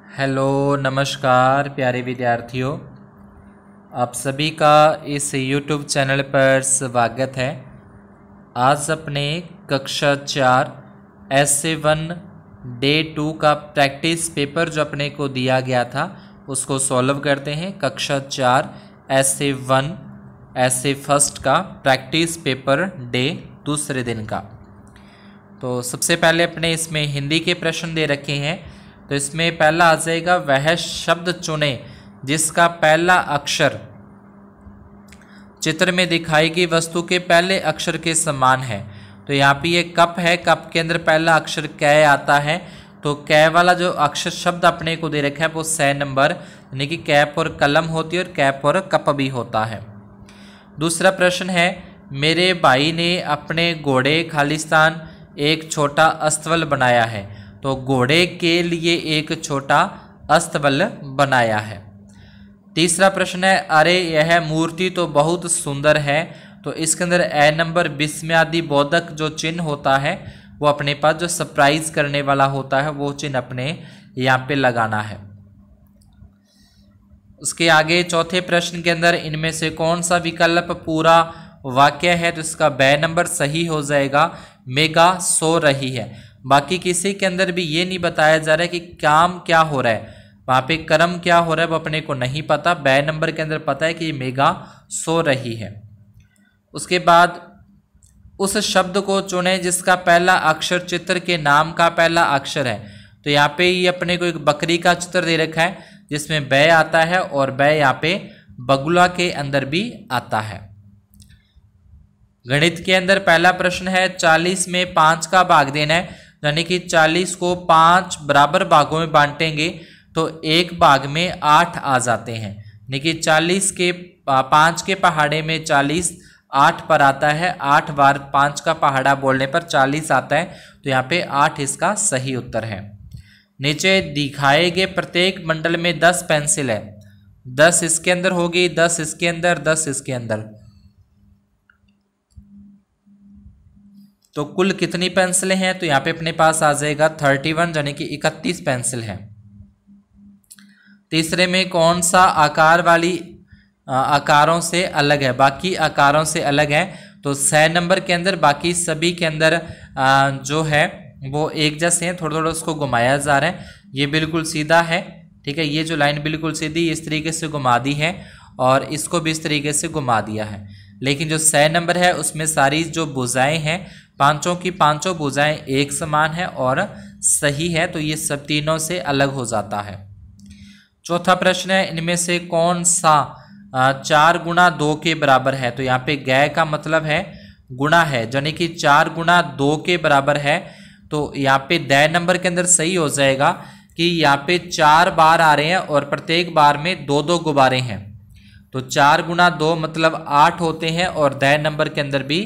Hello नमस्कार प्यारे विद्यार्थियों, आप सभी का इस YouTube चैनल पर स्वागत है। आज अपने कक्षा 4 ऐसे 1 डे 2 का प्रैक्टिस पेपर जो अपने को दिया गया था उसको सॉल्व करते हैं। कक्षा 4 ऐसे 1 ऐसे फर्स्ट का प्रैक्टिस पेपर डे दूसरे दिन का। तो सबसे पहले अपने इसमें हिंदी के प्रश्न दे रखे हैं। तो इसमें पहला आ जाएगा, वह शब्द चुने जिसका पहला अक्षर चित्र में दिखाई गई वस्तु के पहले अक्षर के समान है। तो यहाँ पे ये कप है, कप के अंदर पहला अक्षर कै आता है। तो कै वाला जो अक्षर शब्द अपने को दे रखा है वो 6 नंबर, यानी कि कैप और कलम होती है और कैप और कप भी होता है। दूसरा प्रश्न है, मेरे भाई ने अपने घोड़े खालिस्तान एक छोटा अस्तबल बनाया है। तो घोड़े के लिए एक छोटा अस्तबल बनाया है। तीसरा प्रश्न है, अरे यह मूर्ति तो बहुत सुंदर है। तो इसके अंदर ए नंबर विस्मयादि बोधक जो चिन्ह होता है वो अपने पास जो सरप्राइज करने वाला होता है वो चिन्ह अपने यहाँ पे लगाना है। उसके आगे चौथे प्रश्न के अंदर इनमें से कौन सा विकल्प पूरा वाक्य है। तो इसका बे नंबर सही हो जाएगा, मेघा सो रही है। बाकी किसी के अंदर भी ये नहीं बताया जा रहा है कि काम क्या हो रहा है, वहाँ पे कर्म क्या हो रहा है वो अपने को नहीं पता। बे नंबर के अंदर पता है कि मेघा सो रही है। उसके बाद उस शब्द को चुने जिसका पहला अक्षर चित्र के नाम का पहला अक्षर है। तो यहाँ पे ये अपने को एक बकरी का चित्र दे रखा है जिसमें बै आता है और बै यहाँ पे बगुला के अंदर भी आता है। गणित के अंदर पहला प्रश्न है, 40 में 5 का भाग देना है, यानी कि 40 को 5 बराबर भागों में बांटेंगे तो एक भाग में 8 आ जाते हैं। यानी कि 40 के 5 के पहाड़े में 40 8 पर आता है, 8 बार 5 का पहाड़ा बोलने पर 40 आता है। तो यहाँ पे 8 इसका सही उत्तर है। नीचे दिखाए गए प्रत्येक मंडल में 10 पेंसिल है, 10 इसके अंदर होगी, 10 इसके अंदर, 10 इसके अंदर। तो कुल कितनी पेंसिलें हैं। तो यहाँ पे अपने पास आ जाएगा 31, यानी कि 31 पेंसिल है। तीसरे में कौन सा आकार वाली आकारों से अलग है, बाकी आकारों से अलग है। तो 6 नंबर के अंदर बाकी सभी के अंदर जो है वो एक जैसे हैं, थोड़ा थोड़ा उसको घुमाया जा रहा है। ये बिल्कुल सीधा है, ठीक है। ये जो लाइन बिल्कुल सीधी इस तरीके से घुमा दी है और इसको भी इस तरीके से घुमा दिया है। लेकिन जो 6 नंबर है उसमें सारी जो भुजाएं हैं, पांचों की पांचों भुजाएं एक समान है और सही है। तो ये सब तीनों से अलग हो जाता है। चौथा प्रश्न है, इनमें से कौन सा 4 गुणा 2 के बराबर है। तो यहाँ पे गै का मतलब है गुणा है, यानी कि 4 गुणा 2 के बराबर है। तो यहाँ पे दै नंबर के अंदर सही हो जाएगा कि यहाँ पे 4 बार आ रहे हैं और प्रत्येक बार में 2-2 गुब्बारे हैं। तो 4 गुणा 2 मतलब 8 होते हैं और दै नंबर के अंदर भी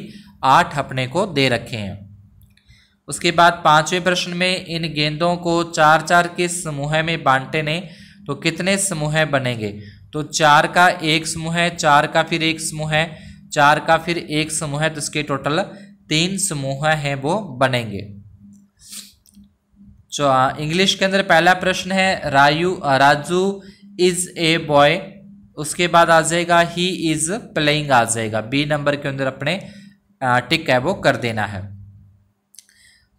8 अपने को दे रखे हैं। उसके बाद 5वें प्रश्न में, इन गेंदों को 4-4 के समूह में बांटने तो कितने समूह बनेंगे। तो 4 का एक समूह है, 4 का फिर एक समूह है, 4 का फिर एक समूह है, तो इसके टोटल 3 समूह हैं वो बनेंगे। इंग्लिश के अंदर पहला प्रश्न है, राजू इज ए बॉय। उसके बाद आ जाएगा ही इज प्लेइंग आ जाएगा। बी नंबर के अंदर अपने टिक है वो कर देना है।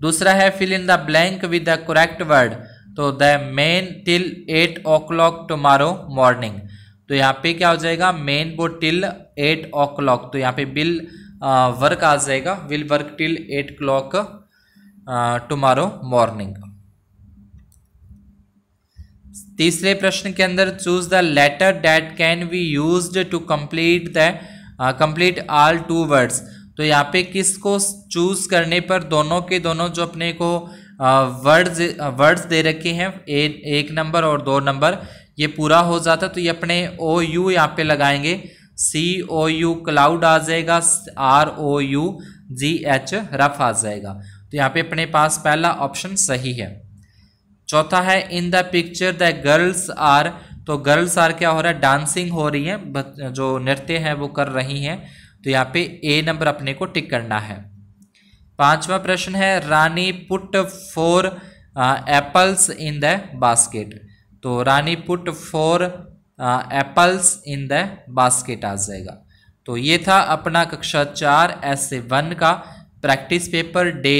दूसरा है, fill in the blank with the correct word. तो the men till 8 o'clock tomorrow morning. तो यहाँ पे क्या हो जाएगा, मेन वो टिल 8 o'clock। तो यहाँ पे विल वर्क आ जाएगा, will work till 8 o'clock tomorrow morning. तीसरे प्रश्न के अंदर, choose the letter that can be used to complete all 2 words. तो यहाँ पे किसको चूज करने पर दोनों के दोनों जो अपने को वर्ड्स दे रखे हैं, 1 नंबर और 2 नंबर, ये पूरा हो जाता। तो ये अपने OU यहाँ पे लगाएंगे, COU क्लाउड आ जाएगा, ROUGH रफ आ जाएगा। तो यहाँ पे अपने पास पहला ऑप्शन सही है। चौथा है, in the picture the girls are. तो गर्ल्स आर क्या हो रहा है, डांसिंग हो रही है, जो नृत्य है वो कर रही हैं। तो यहाँ पे ए नंबर अपने को टिक करना है। 5वां प्रश्न है, Rani put 4 apples in the basket. तो Rani put 4 apples in the basket आ जाएगा। तो ये था अपना कक्षा 4 ऐसे 1 का प्रैक्टिस पेपर डे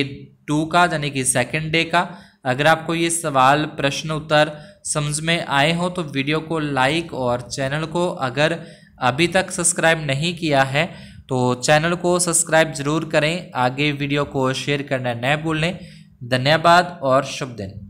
2 का, यानी कि सेकंड डे का। अगर आपको ये सवाल प्रश्न उत्तर समझ में आए हो तो वीडियो को लाइक और चैनल को अगर अभी तक सब्सक्राइब नहीं किया है तो चैनल को सब्सक्राइब जरूर करें। आगे वीडियो को शेयर करना न भूलें। धन्यवाद और शुभ दिन।